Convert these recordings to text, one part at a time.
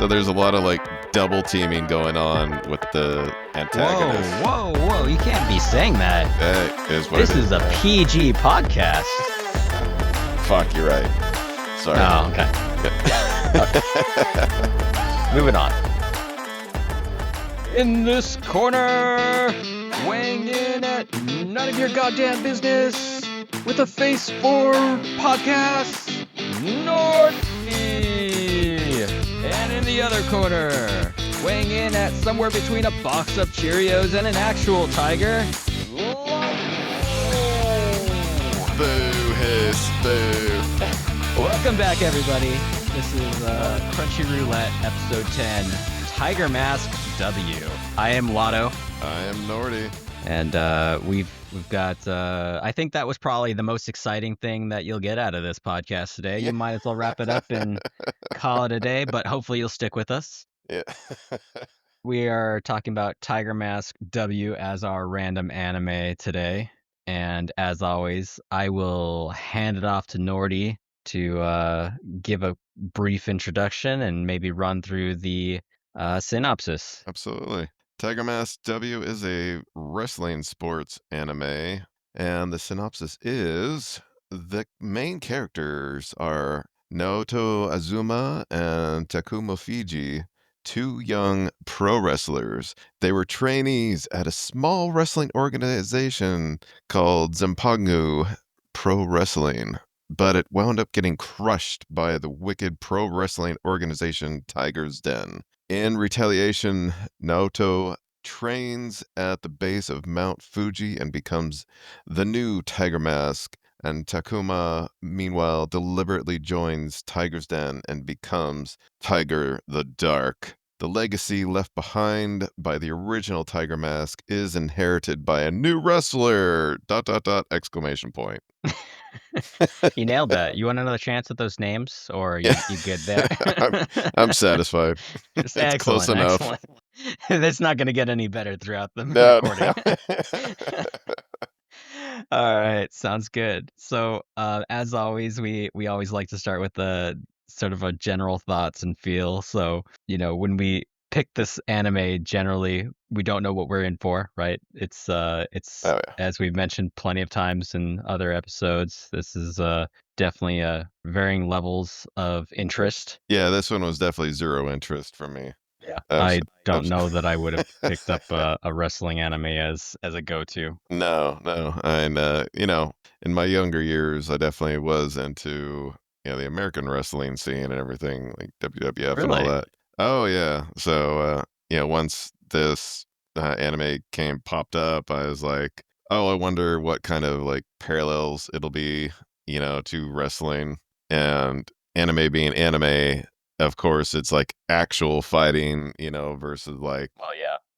So there's a lot of like double teaming going on with the antagonist. Whoa. You can't be saying that. That is what This it is. is a PG podcast. Fuck, you're right. Sorry. Oh, okay. Moving on. In this corner, weighing in at none of your goddamn business, with a face for podcasts, Northy! And in the other corner, weighing in at somewhere between a box of Cheerios and an actual tiger, Boo, hiss, boo. Welcome back, everybody. This is Roulette, episode 10, Tiger Mask W. I am Lotto. I am Nordy. And we've got, I think that was probably the most exciting thing that you'll get out of this podcast today. Yeah. You might as well wrap it up and call it a day, but hopefully you'll stick with us. Yeah. We are talking about Tiger Mask W as our random anime today. And as always, I will hand it off to Nordy to give a brief introduction and maybe run through the synopsis. Absolutely. Tiger Mask W is a wrestling sports anime, and the synopsis is the main characters are Naoto Azuma and Takuma Fiji, two young pro wrestlers. They were trainees at a small wrestling organization called Zampangu Pro Wrestling, but it wound up getting crushed by the wicked pro wrestling organization Tiger's Den. In retaliation, Naoto trains at the base of Mount Fuji and becomes the new Tiger Mask, and Takuma, meanwhile, deliberately joins Tiger's Den and becomes Tiger the Dark. The legacy left behind by the original Tiger Mask is inherited by a new wrestler! ... exclamation point. You nailed that. You want another chance at those names, or you good there? I'm satisfied. It's close enough. Excellent. That's not going to get any better throughout the recording. All right, sounds good. So, as always, we always like to start with the sort of a general thoughts and feel. So, when we pick this anime, generally we don't know what we're in for, right? It's as we've mentioned plenty of times in other episodes, this is definitely varying levels of interest. Yeah, this one was definitely zero interest for me. Yeah, I don't know that I would have picked up a wrestling anime as a go-to. No, and in my younger years, I definitely was into the American wrestling scene and everything, like WWF and all that. Oh yeah, so once this anime popped up, I was like, oh, I wonder what kind of like parallels it'll be, to wrestling. And anime being anime, of course, it's like actual fighting, versus like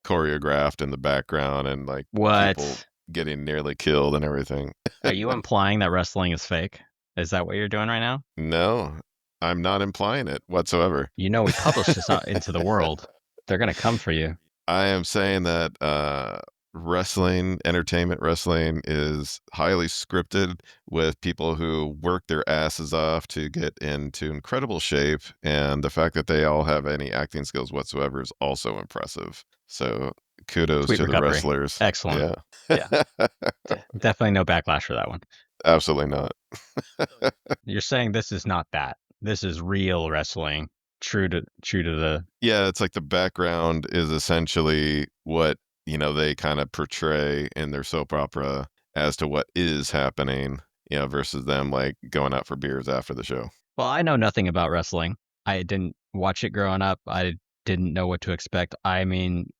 choreographed in the background and like people getting nearly killed and everything. Are you implying that wrestling is fake? Is that what you're doing right now? No, I'm not implying it whatsoever. We published this out into the world. They're going to come for you. I am saying that entertainment wrestling is highly scripted with people who work their asses off to get into incredible shape. And the fact that they all have any acting skills whatsoever is also impressive. So kudos to the wrestlers. Excellent. Yeah. Definitely no backlash for that one. Absolutely not. You're saying this is not that. This is real wrestling. True to the... Yeah, it's like the background is essentially what, they kind of portray in their soap opera as to what is happening, versus them like going out for beers after the show. Well, I know nothing about wrestling. I didn't watch it growing up. I didn't know what to expect. I mean,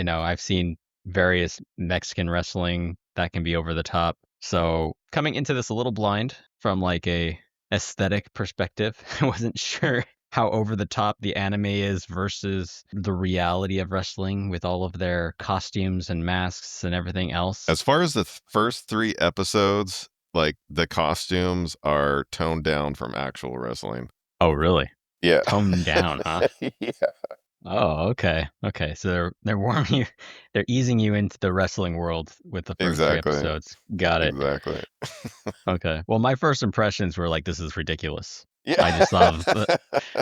I've seen various Mexican wrestling that can be over the top. So coming into this a little blind from like a aesthetic perspective, I wasn't sure how over the top the anime is versus the reality of wrestling with all of their costumes and masks and everything else. As far as the first 3 episodes, like the costumes are toned down from actual wrestling. Oh, really? Yeah. Toned down, huh? Yeah. Oh, okay. So they're warming you, they're easing you into the wrestling world with the first 3 episodes. Got it. Exactly. Okay. Well, my first impressions were like, this is ridiculous. Yeah. I just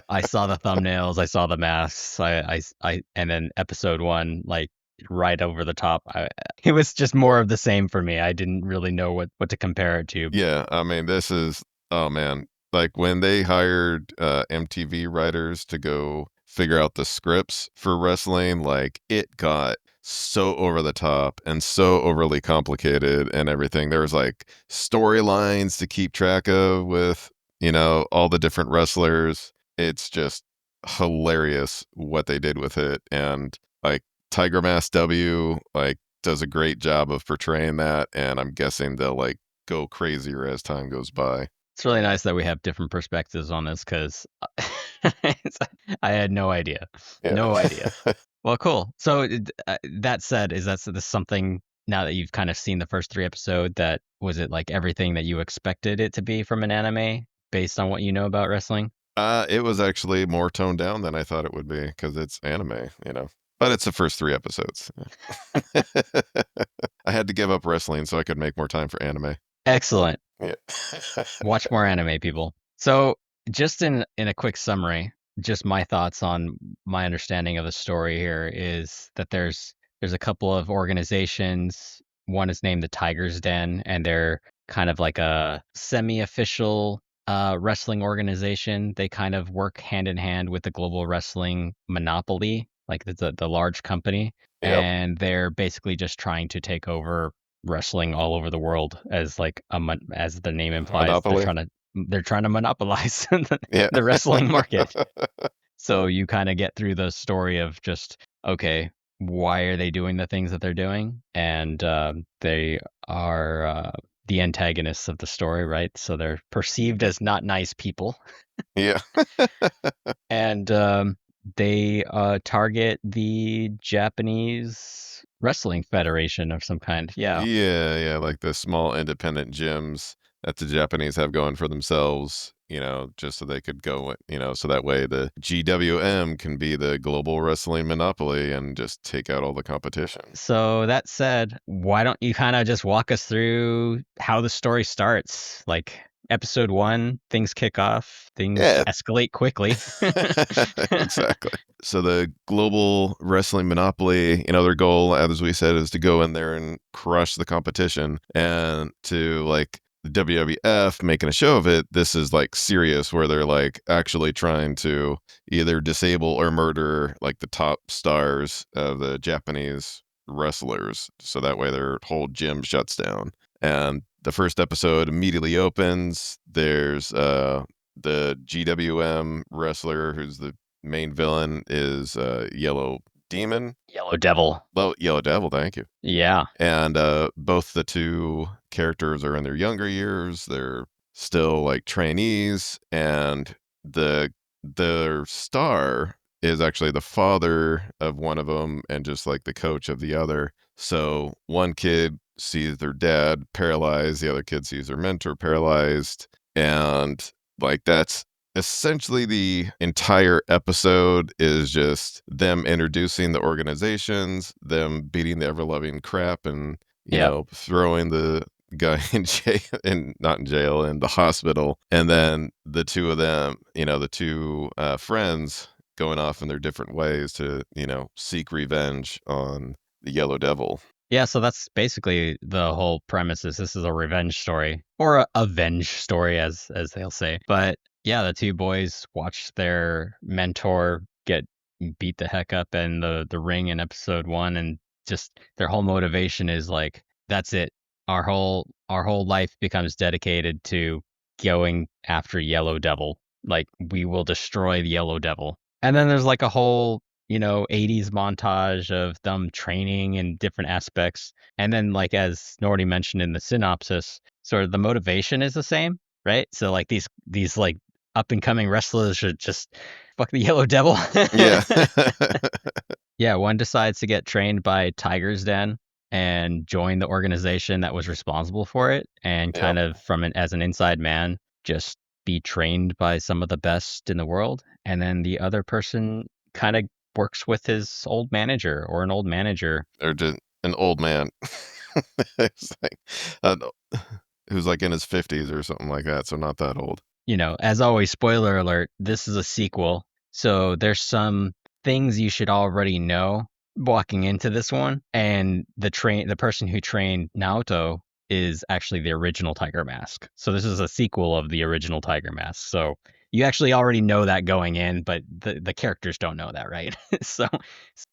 I saw the thumbnails, I saw the masks, and then episode one, like right over the top. It was just more of the same for me. I didn't really know what to compare it to. Yeah, I mean, this is oh, man. Like, when they hired, MTV writers to go figure out the scripts for wrestling, like, it got so over the top and so overly complicated and everything. There was, like, storylines to keep track of with, all the different wrestlers. It's just hilarious what they did with it, and, like, Tiger Mask W, like, does a great job of portraying that, and I'm guessing they'll, like, go crazier as time goes by. It's really nice that we have different perspectives on this because I had no idea. Yeah. No idea. Well, cool. So that said, is this something now that you've kind of seen the first three episode that was it like everything that you expected it to be from an anime based on what you know about wrestling? It was actually more toned down than I thought it would be because it's anime. But it's the first 3 episodes. I had to give up wrestling so I could make more time for anime. Excellent. Yeah. Watch more anime, people. So, just in a quick summary, just my thoughts on my understanding of the story here is that there's a couple of organizations. One is named the Tiger's Den, and they're kind of like a semi-official wrestling organization. They kind of work hand in hand with the global wrestling monopoly, like the large company, Yep. and they're basically just trying to take over wrestling all over the world as like as the name implies Monopoly? they're trying to monopolize Yeah. the wrestling market. So you kind of get through the story of just okay, why are they doing the things that they're doing, and they are the antagonists of the story, right? So they're perceived as not nice people, Yeah. and they target the Japanese wrestling federation of some kind. Yeah. Yeah, yeah, like the small independent gyms that the Japanese have going for themselves, just so they could go, so that way the GWM can be the global wrestling monopoly and just take out all the competition. So that said, why don't you kind of just walk us through how the story starts? Like episode one, things kick off, things Yeah. escalate quickly. Exactly. So the global wrestling monopoly, their goal, as we said, is to go in there and crush the competition and to like the WWF making a show of it. This is like serious where they're like actually trying to either disable or murder like the top stars of the Japanese wrestlers. So that way their whole gym shuts down. And the first episode immediately opens. There's the GWM wrestler who's the main villain is Yellow Demon. Yellow Devil. Well, Yellow Devil, thank you. Yeah. And both the two characters are in their younger years. They're still like trainees, and the their star is actually the father of one of them, and just like the coach of the other. So one kid sees their dad paralyzed, the other kid sees their mentor paralyzed, and like that's essentially the entire episode is just them introducing the organizations, them beating the ever loving crap and, Yep. throwing the guy in jail and not in jail, in the hospital. And then the two of them, the two friends going off in their different ways to, seek revenge on the Yellow Devil. Yeah, so that's basically the whole premise is this is a revenge story or a avenge story as they'll say. But yeah, the two boys watch their mentor get beat the heck up in the ring in episode 1, and just their whole motivation is like that's it. Our whole life becomes dedicated to going after Yellow Devil. Like we will destroy the Yellow Devil. And then there's like a whole 80s montage of them training in different aspects. And then, like, as Nordy mentioned in the synopsis, sort of the motivation is the same, right? So, like, these like up and coming wrestlers should just fuck the Yellow Devil. Yeah. Yeah, one decides to get trained by Tiger's Den and join the organization that was responsible for it, and Yep. kind of as an inside man, just be trained by some of the best in the world. And then the other person kind of works with his old manager or an old manager. Or just an old man. It's like, uh, who's like in his 50s or something like that, so not that old. as always, spoiler alert, this is a sequel. So there's some things you should already know walking into this one. And the person who trained Naoto is actually the original Tiger Mask. So this is a sequel of the original Tiger Mask. So you actually already know that going in, but the characters don't know that, right? So,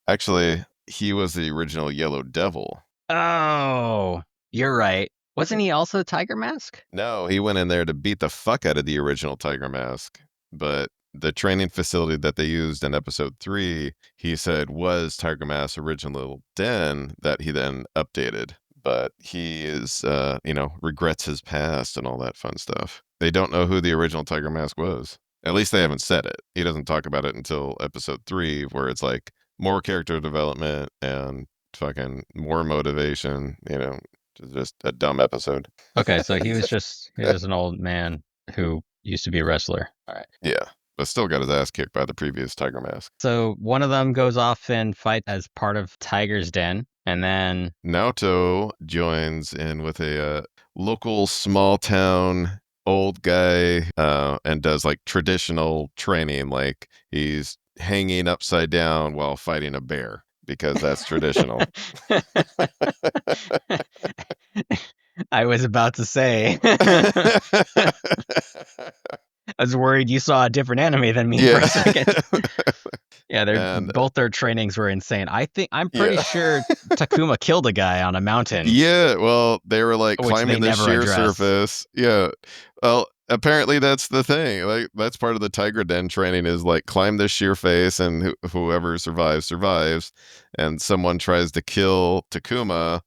Actually, he was the original Yellow Devil. oh, you're right. Wasn't he also Tiger Mask? No, he went in there to beat the fuck out of the original Tiger Mask, but the training facility that they used in episode 3, he said was Tiger Mask's original den that he then updated. But he is, regrets his past and all that fun stuff. They don't know who the original Tiger Mask was. At least they haven't said it. He doesn't talk about it until episode 3, where it's like more character development and fucking more motivation, just a dumb episode. Okay, so he was just an old man who used to be a wrestler. All right. Yeah, but still got his ass kicked by the previous Tiger Mask. So one of them goes off and fight as part of Tiger's Den, and then Naoto joins in with a local small town old guy and does like traditional training, like he's hanging upside down while fighting a bear because that's traditional. I was about to say, I was worried you saw a different anime than me for a Yeah. second. Yeah, And both their trainings were insane. I'm pretty yeah. sure Takuma killed a guy on a mountain, Yeah, well, they were, like, which they climbing the never sheer address. surface. Yeah. Well, apparently that's the thing, like, that's part of the tiger den training is, like, climb this sheer face and whoever survives, survives, and someone tries to kill Takuma,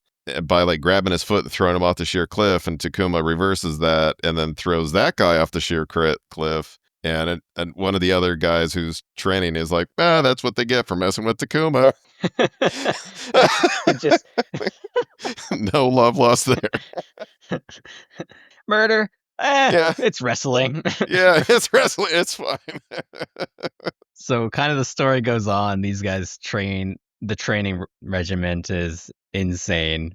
by, like, grabbing his foot and throwing him off the sheer cliff, and Takuma reverses that and then throws that guy off the sheer cliff, and one of the other guys who's training is like, "Ah, that's what they get for messing with Takuma." It just No love lost there. murder. Yeah, It's wrestling. yeah, it's wrestling, it's fine. So kind of the story goes on. These guys train. The training regiment is insane.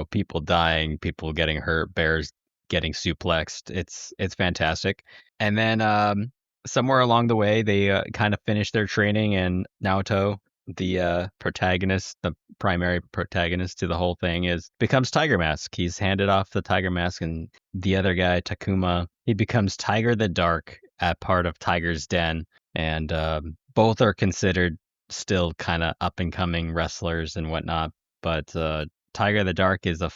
People dying, people getting hurt, bears getting suplexed. It's fantastic. And then somewhere along the way, they kind of finish their training, and Naoto, the protagonist, the primary protagonist to the whole thing, becomes Tiger Mask. He's handed off the Tiger Mask, and the other guy, Takuma, he becomes Tiger the Dark at part of Tiger's Den, and both are considered still kind of up and coming wrestlers and whatnot. But Tiger the Dark is a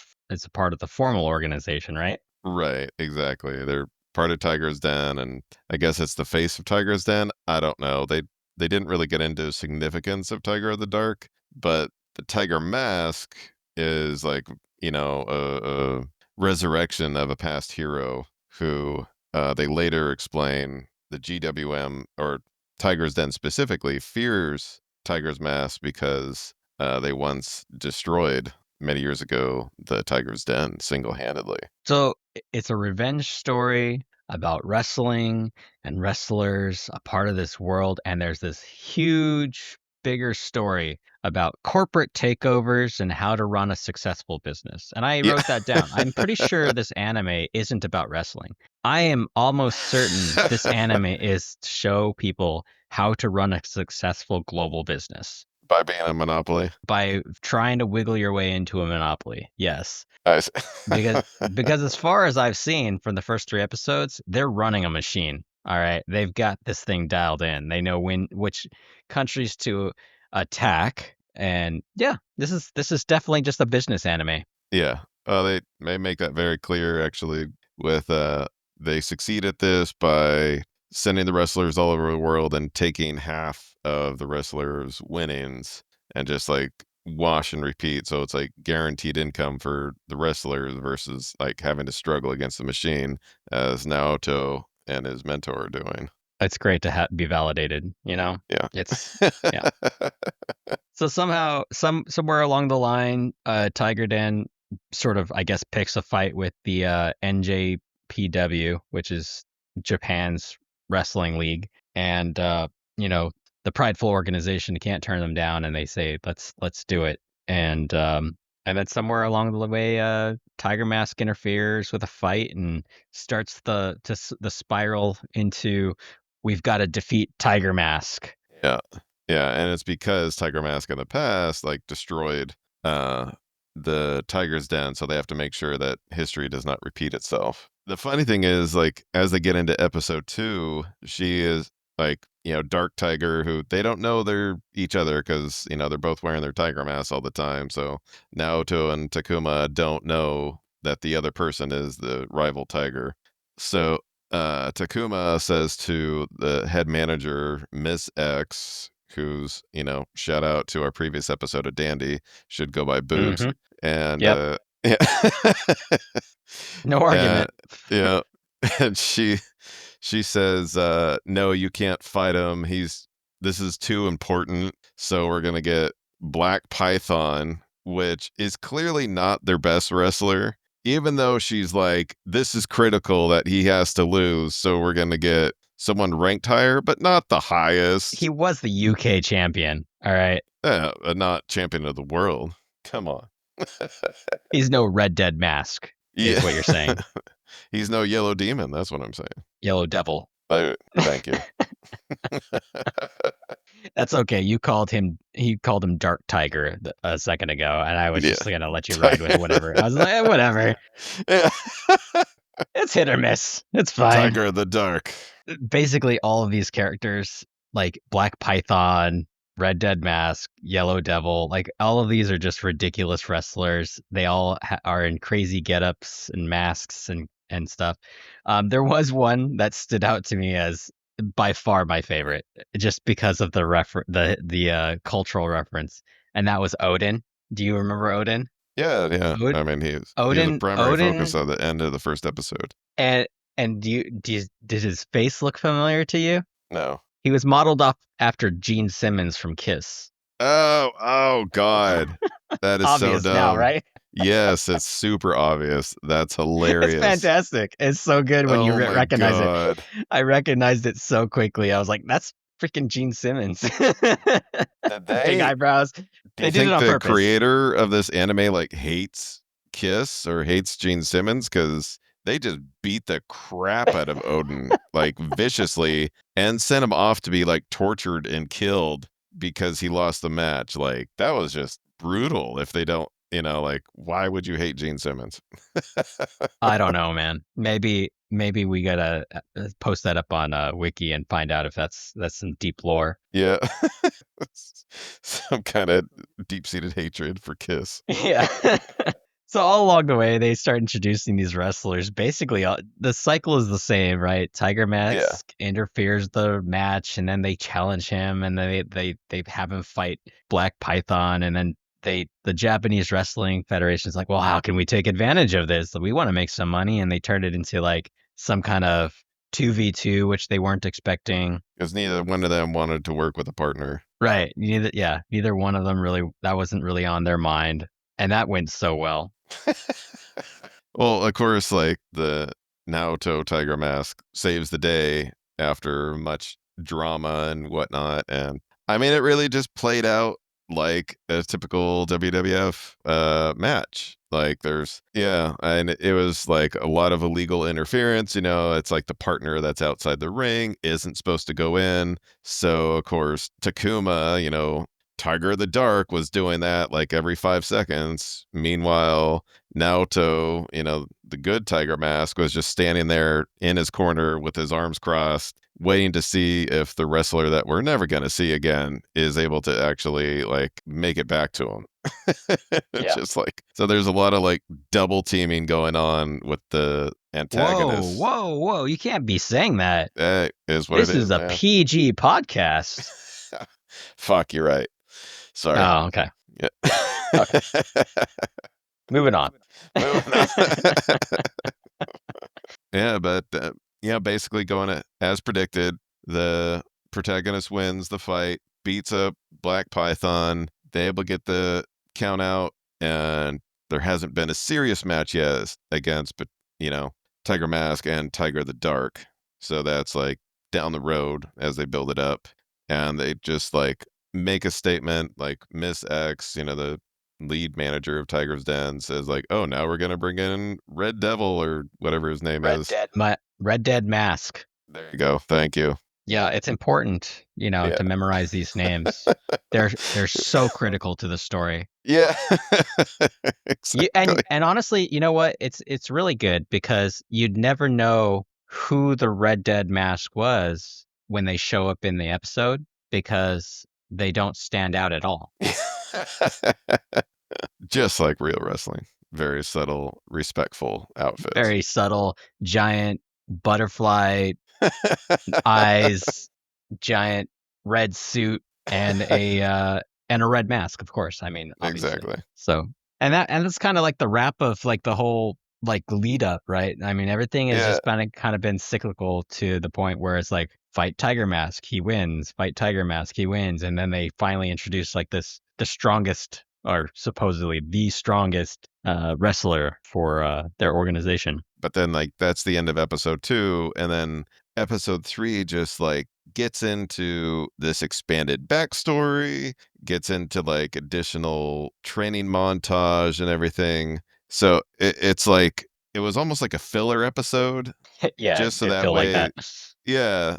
part of the formal organization, right? Right, exactly. They're part of Tiger's Den, and I guess it's the face of Tiger's Den. I don't know. They didn't really get into significance of Tiger of the Dark, but the Tiger Mask is like, a resurrection of a past hero who they later explain the GWM or Tiger's Den specifically fears Tiger's Mask because they once destroyed many years ago the Tiger's Den single-handedly. So it's a revenge story about wrestling and wrestlers, a part of this world, and there's this huge, bigger story about corporate takeovers and how to run a successful business. And I Yeah. wrote that down. I'm pretty sure this anime isn't about wrestling. I am almost certain this anime is to show people how to run a successful global business By being a monopoly. by trying to wiggle your way into a monopoly. Yes. I s Because because as far as I've seen from the first 3 episodes, they're running a machine. All right. They've got this thing dialed in. They know which countries to attack. And yeah, this is definitely just a business anime. Yeah. They may make that very clear actually with, they succeed at this by sending the wrestlers all over the world and taking half of the wrestlers' winnings and just, like, wash and repeat, so it's, like, guaranteed income for the wrestlers versus, like, having to struggle against the machine as Naoto and his mentor are doing. It's great to be validated. Yeah. It's yeah. So somehow somewhere along the line, Tiger Den sort of, I guess, picks a fight with the NJPW, which is Japan's wrestling league, and you know the prideful organization can't turn them down, and they say let's do it. And And then somewhere along the way, Tiger Mask interferes with a fight and starts the spiral into we've got to defeat Tiger Mask. Yeah. Yeah, and it's because Tiger Mask in the past, like, destroyed, uh, the tiger's den, so they have to make sure that history does not repeat itself. The funny thing is, like, as they get into episode 2, she is, like, Dark Tiger, who they don't know they're each other because they're both wearing their tiger masks all the time, so Naoto and Takuma don't know that the other person is the rival tiger. So Takuma says to the head manager, Miss X, who's, shout out to our previous episode of Dandy, should go by Boobs. Mm-hmm. And Yep. yeah. No uh, argument. yeah. And she says, no, you can't fight him. This is too important. So we're gonna get Black Python, which is clearly not their best wrestler, even though she's like, this is critical that he has to lose, so we're gonna get someone ranked higher, but not the highest. He was the UK champion. All right. Not champion of the world. Come on. He's no Red Dead Mask, Yeah. is what you're saying. He's no yellow demon, that's what I'm saying. Yellow Devil. Thank you. That's okay. He called him Dark Tiger a second ago, and I was Yeah. just gonna let you ride with whatever. I was like, whatever. Yeah. It's hit or miss. It's fine. Tiger of the Dark. Basically, all of these characters, like Black Python, Red Dead Mask, Yellow Devil, like all of these are just ridiculous wrestlers. They all are in crazy getups and masks and stuff. There was one that stood out to me as by far my favorite, just because of the cultural reference, and that was Odin. Do you remember Odin? Yeah, yeah. Od- I mean, he was a Odin, primary focus Odin, of the end of the first episode. and did his face look familiar to you? No. He was modeled off after Gene Simmons from Kiss. Oh God. That is so Obvious now, dumb. right? Yes, it's super obvious. That's It's hilarious. fantastic. It's so good when you Oh my recognize it. God. I recognized it so quickly. I was like, that's freaking Gene Simmons. Did Big they eyebrows. do They you did it think on the purpose. creator of this anime, like, hates Kiss or hates Gene Simmons? Because they just beat the crap out of Odin, like, viciously, and sent him off to be, like, tortured and killed because he lost the match. Like, that was just brutal if they don't, like, why would you hate Gene Simmons? I don't know, man. Maybe we gotta post that up on Wiki and find out if that's some deep lore. Yeah. Some kinda deep-seated hatred for Kiss. Yeah. So all along the way, they start introducing these wrestlers. Basically, the cycle is the same, right? Tiger Yeah. Mask interferes the match, and then they challenge him, and then they have him fight Black Python, and then the Japanese Wrestling Federation is like, well, how can we take advantage of this? We want to make some money, and they turn it into like some kind of 2v2, which they weren't expecting. Because neither one of them wanted to work with a partner. Right? Neither one of them really that wasn't really on their mind, and that went so well. Well, of course, like, the Naoto Tiger Mask saves the day after much drama and whatnot, and, I mean, it really just played out like a typical WWF, match. Like, and it was, like, a lot of illegal interference, it's like the partner that's outside the ring isn't supposed to go in, so, of course, Takuma, Tiger of the Dark was doing that, like, every 5 seconds. Meanwhile, Naoto, the good Tiger Mask, was just standing there in his corner with his arms crossed, waiting to see if the wrestler that we're never going to see again is able to actually, like, make it back to him. It's Yeah. just like, so there's a lot of, like, double teaming going on with the Whoa, antagonists. whoa, whoa. You can't be saying that. That is what it This is is, a man. PG podcast. Fuck, you're right. Sorry. Oh, okay. Yeah. Okay. Moving on. Moving on. Yeah, but basically going as predicted, the protagonist wins the fight, beats up Black Python. They able to get the count out, and there hasn't been a serious match yet against, but Tiger Mask and Tiger the Dark. So that's like down the road as they build it up, and they just like make a statement like Miss X, the lead manager of Tiger's Den says like, "Oh, now we're gonna bring in Red Devil or whatever his name is." Red Dead Mask. There you go. Thank you. Yeah, it's important, Yeah. to memorize these names. They're so critical to the story. Yeah. You and Exactly. and honestly, you know what? It's really good because you'd never know who the Red Dead Mask was when they show up in the episode because they don't stand out at all. Just like real wrestling. Very subtle, respectful outfits. Very subtle, giant butterfly eyes, giant red suit, and a red mask, of course. I mean, obviously. Exactly. So and that's kind of like the wrap of like the whole like lead up, right? I mean, everything has Yeah, just kind of been cyclical to the point where it's like fight Tiger Mask, he wins, fight Tiger Mask, he wins, and then they finally introduce like the strongest or supposedly the strongest wrestler for their organization. but then like that's the end of episode 2 and then episode 3 just like gets into this expanded backstory, gets into like additional training montage and everything. So it's like it was almost like a filler episode Yeah, just so it that felt like way. that. Yeah,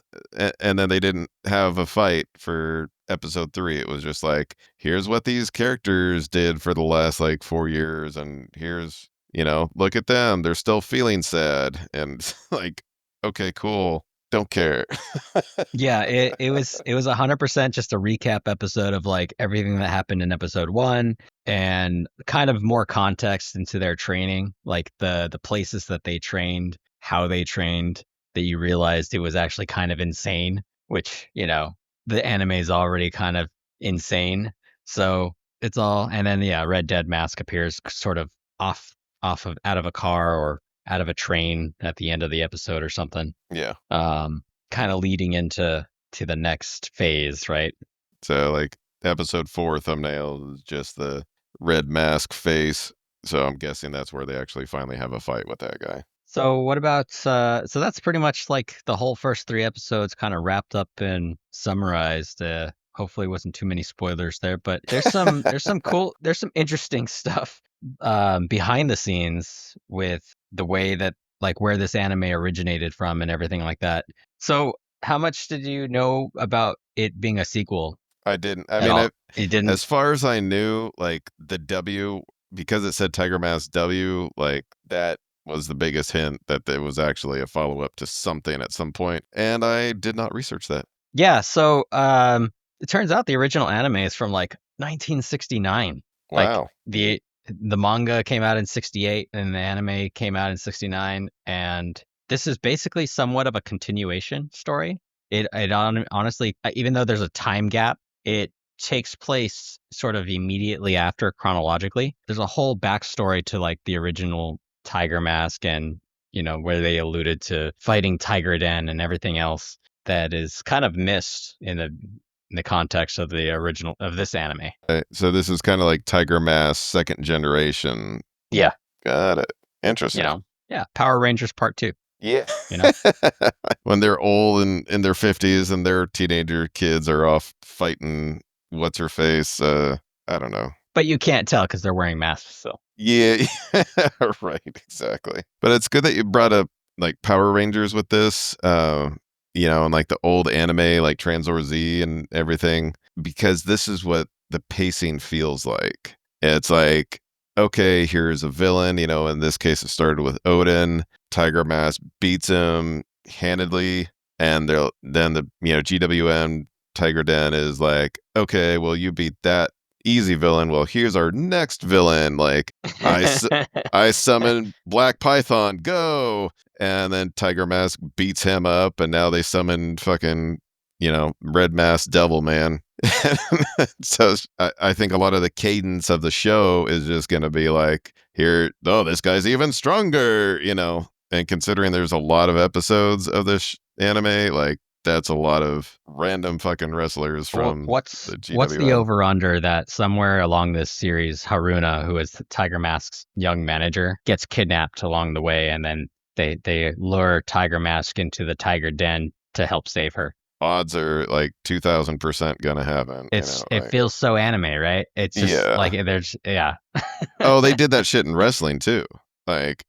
and then they didn't have a fight for episode 3. It was just like, "Here's what these characters did for the last, like, 4 years, and here's look at them, they're still feeling sad," and like, "Okay, cool, don't care." Yeah, it was 100% just a recap episode of like everything that happened in episode 1 and kind of more context into their training, like the places that they trained, how they trained, that you realized it was actually kind of insane, which, the anime is already kind of insane. So, it's all and then yeah, Red Dead Mask appears sort of off off of out of a car or out of a train at the end of the episode or something. Yeah. Um kind of leading to the next phase, right? So, like, episode 4 thumbnail is just the red mask face, so I'm guessing that's where they actually finally have a fight with that guy. So what about so that's pretty much like the whole first 3 episodes kind of wrapped up and summarized. Hopefully wasn't too many spoilers there, but there's some interesting stuff behind the scenes with the way that like where this anime originated from and everything like that. So how much did you know about it being a sequel I didn't. I at mean, all? You didn't. as far as I knew, like the W, because it said Tiger Mask W, like that was the biggest hint that there was actually a follow up to something at some point, and I did not research that. Yeah, so it turns out the original anime is from like 1969. Like Wow. the manga came out in 68 and the anime came out in 69 and this is basically somewhat of a continuation story. Honestly, even though there's a time gap, it takes place sort of immediately after chronologically. There's a whole backstory to like the original Tiger Mask and where they alluded to fighting Tiger Den and everything else that is kind of missed in the context of the original of this anime. So this is kind of like Tiger Mask second generation. Yeah, Got it. you Interesting. know. Yeah, Power Rangers Part 2, Yeah. you know. When they're old and in their 50s and their teenager kids are off fighting what's her face. I don't know. But you can't tell cuz they're wearing masks still. Yeah, right, exactly. But it's good that you brought up like Power Rangers with this, and like the old anime, like Transor Z and everything, because this is what the pacing feels like. It's like, okay, here's a villain, in this case, it started with Odin. Tiger Mask beats him handedly, and then the GWM Tiger Den is like, okay, well, you beat that easy villain. Well, here's our next villain. Like, I, su- I summon Black Python, go. And then Tiger Mask beats him up, and now they summon fucking, Red Mask Devil Man. So I think a lot of the cadence of the show is just going to be like, here, oh, this guy's even stronger. And considering there's a lot of episodes of this anime, like, that's a lot of random fucking wrestlers from the What's the GWM. over under that somewhere along this series Haruna, who is Tiger Mask's young manager, gets kidnapped along the way and then they lure Tiger Mask into the Tiger Den to help save her. odds are like 2000% gonna happen, It like feels so anime, right? It's just like yeah. there's yeah. Oh, they did that shit in wrestling too. Like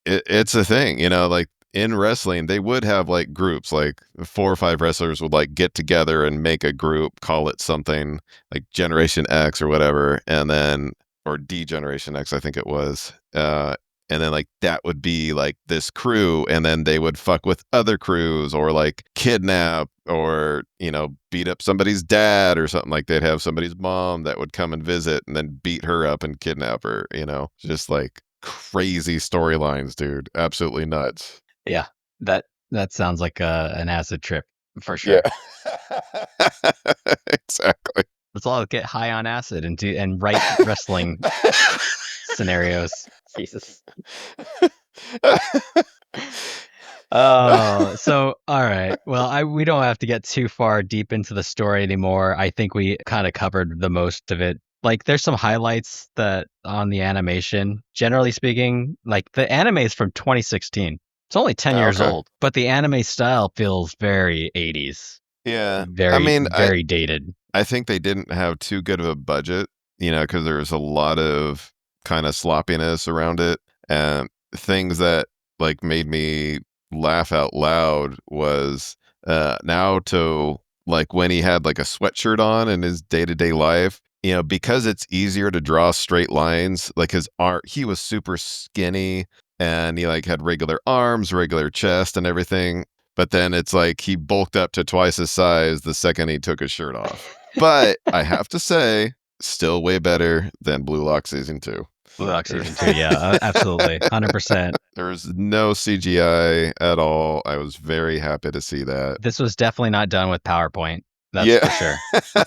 it's a thing, like in wrestling, they would have like groups, like 4 or 5 wrestlers would like get together and make a group, call it something like Generation X or whatever, and then or D Generation X, I think it was. And then like that would be like this crew, and then they would fuck with other crews or like kidnap or beat up somebody's dad or something. Like they'd have somebody's mom that would come and visit and then beat her up and kidnap her. Just like crazy storylines, dude. Absolutely nuts. Yeah. That that sounds like an acid trip for Yeah. sure. Exactly. Let's all get high on acid and write wrestling scenarios. Jesus. Oh, so all right. Well, I we don't have to get too far deep into the story anymore. I think we kind of covered the most of it. Like there's some highlights that on the animation. Generally speaking, like the anime is from 2016. It's only 10 years Okay. old, but the anime style feels very 80s. Yeah. I Very mean, I very dated. I think they didn't have too good of a budget, because there was a lot of kind of sloppiness around it, and things that like made me laugh out loud was Naoto, like when he had like a sweatshirt on in his day-to-day life, because it's easier to draw straight lines, like his art, he was super skinny and he like had regular arms, regular chest and everything. But then it's like he bulked up to twice his size the second he took his shirt off. But I have to say, still way better than Blue Lock season 2. Blue Lock There season 2, yeah, absolutely. 100%. there was no CGI at all. I was very happy to see that. This was definitely not done with PowerPoint. That's Yeah. for sure.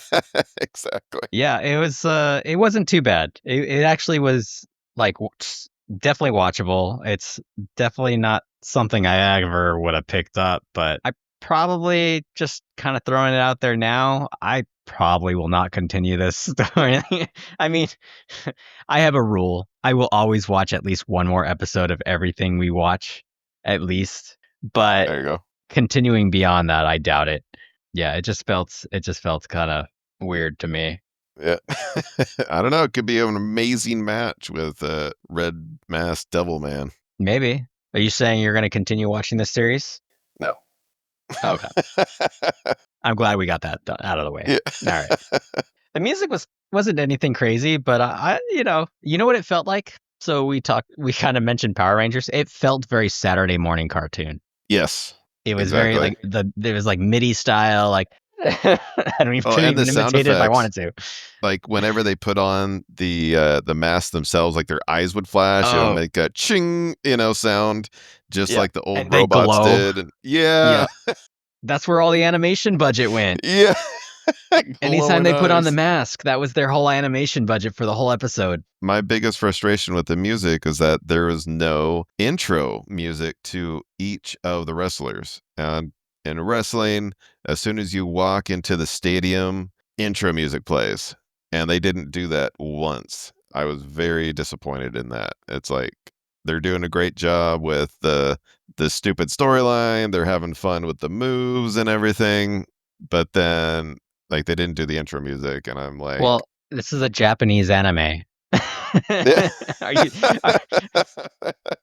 Exactly. Yeah, it wasn't too bad. It actually was like definitely watchable. It's definitely not something I ever would have picked up, but I probably just kind of throwing it out there now. I probably will not continue this story. I mean, I have a rule. I will always watch at least one more episode of everything we watch, at least. But There you go. continuing beyond that, I doubt it. Yeah, it just felt kind of weird to me. Yeah. I don't know. It could be an amazing match with Red Mask Devil Man. Maybe. Are you saying you're going to continue watching this series? No. Okay. I'm glad we got that out of the way. Yeah. All right. The music wasn't anything crazy, but you know what it felt like? So we kind of mentioned Power Rangers. It felt very Saturday morning cartoon. Yes. It was very Exactly. like there was like MIDI style, like I don't even, Oh, couldn't and the even sound imitate it if I effects. wanted to. Like, whenever they put on the masks themselves, like, their eyes would flash, it would Oh, make a "ching," sound just yeah. like the old And they robots glow. did, and yeah. Yeah. That's where all the animation budget went. Yeah. Anytime Glowing they put on the eyes. mask, that was their whole animation budget for the whole episode. My biggest frustration with the music is that there is no intro music to each of the wrestlers. And in wrestling, as soon as you walk into the stadium, intro music plays. And they didn't do that once. I was very disappointed in that. It's like they're doing a great job with the stupid storyline. They're having fun with the moves and everything. But then like they didn't do the intro music and I'm like, Well, this is a Japanese anime. yeah. Are you are,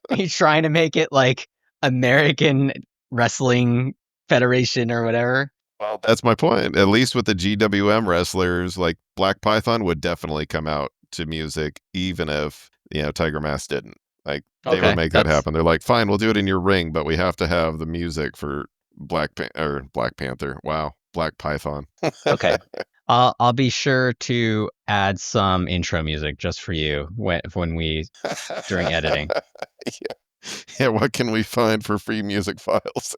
are you trying to make it like American Wrestling Federation or whatever? Well, that's my point. At least with the GWM wrestlers, like Black Python would definitely come out to music, even if Tiger Mask didn't. Like they would Okay, make that that's happen. They're like, fine, we'll do it in your ring, but we have to have the music for Black Panther. Wow, Black Python. okay. I'll be sure to add some intro music just for you when we during editing. Yeah. Yeah, what can we find for free music files?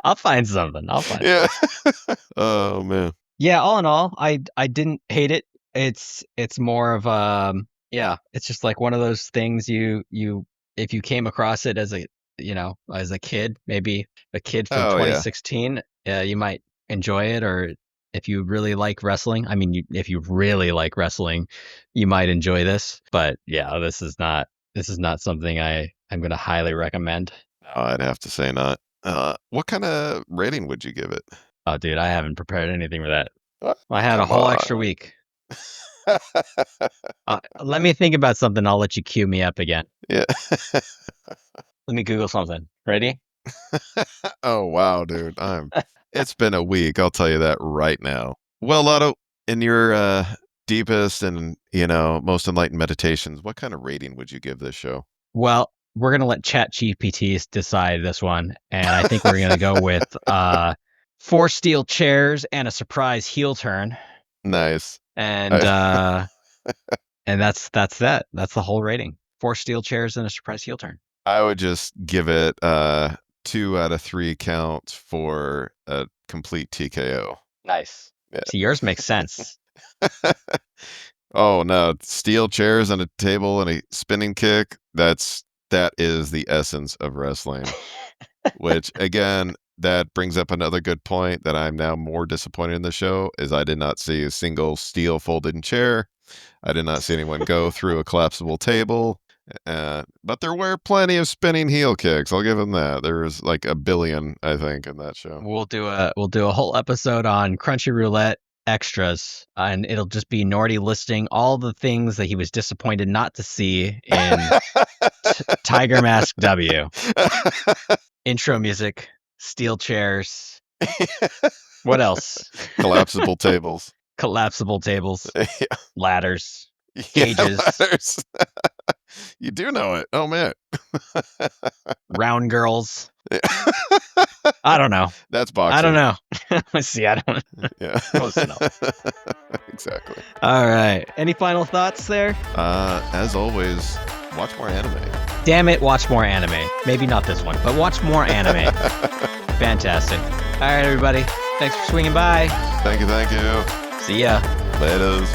I'll find something. I'll find Yeah. something. Oh man. Yeah, all in all, I didn't hate it. It's more of yeah, it's just like one of those things you if you came across it as a as a kid, maybe a kid from Oh yeah. 2016, you might enjoy it, or if you really like wrestling, I mean, if you really like wrestling, you might enjoy this. But yeah, this is not something I'm going to highly recommend. No, I'd have to say not. What kinda rating would you give it? Oh, dude, I haven't prepared anything for that. Uh, I had a Come whole extra on. week. Let me think about something. I'll let you cue me up again. Yeah. Let me Google something. Ready? Oh, wow, dude. It's been a week, I'll tell you that right now. Well, Otto, in your, deepest and, most enlightened meditations, what kinda rating would you give this show? Well, we're gonna let ChatGPT decide this one, and I think we're gonna go with 4 steel chairs and a surprise heel turn, Nice. and I uh, and that's that. That's the whole rating. 4 steel chairs and a surprise heel turn. I would just give it, 2 out of 3 counts for a complete TKO. Nice. See, yours makes sense. Yeah. Oh, no, steel chairs and a table and a spinning kick, that is the essence of wrestling, which, again, that brings up another good point that I'm now more disappointed in the show, is I did not see a single steel folding chair. I did not see anyone go through a collapsible table, but there were plenty of spinning heel kicks, I'll give them that. There was, like, a billion, I think, in that show. We'll do a whole episode on Crunchy Roulette extras, and it'll just be Nordy listing all the things that he was disappointed not to see in Tiger Mask W. Intro music, steel chairs. What else? Collapsible tables. Collapsible tables, Yeah, ladders, yeah, cages, ladders. You do know it. Oh, man. round girls. Yeah. I don't know. That's I don't boxing. know. Let's see. I don't. Yeah. Close enough. Exactly. All right. Any final thoughts there? As always, watch more anime. Damn it, watch more anime. Maybe not this one, but watch more anime. Fantastic. All right, everybody. Thanks for swinging by. Thank you. See ya. Laters.